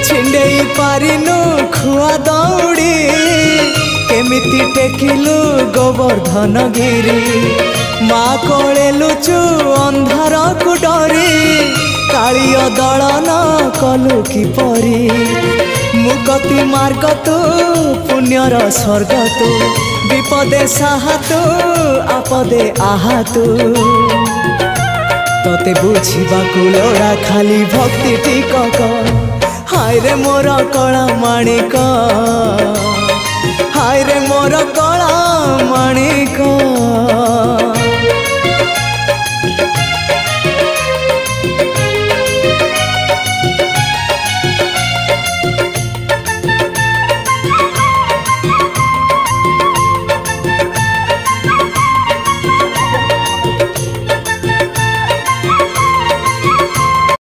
छिंडेई पारिनु खुआ दौड़ी केमिति टेकिलु गोवर्धन गिरी माँ कोले लुचु अंधार को डरी कालिय दलन कलु किपरी मुगति मार्ग तू पुण्यर स्वर्ग तू विपदे साहा तू आपदे आहा तू तते बुझिबाकु लोड़ा खाली भक्ति टिकक हाय रे मोर कला माणिक हाय रे मोर कला माणिक।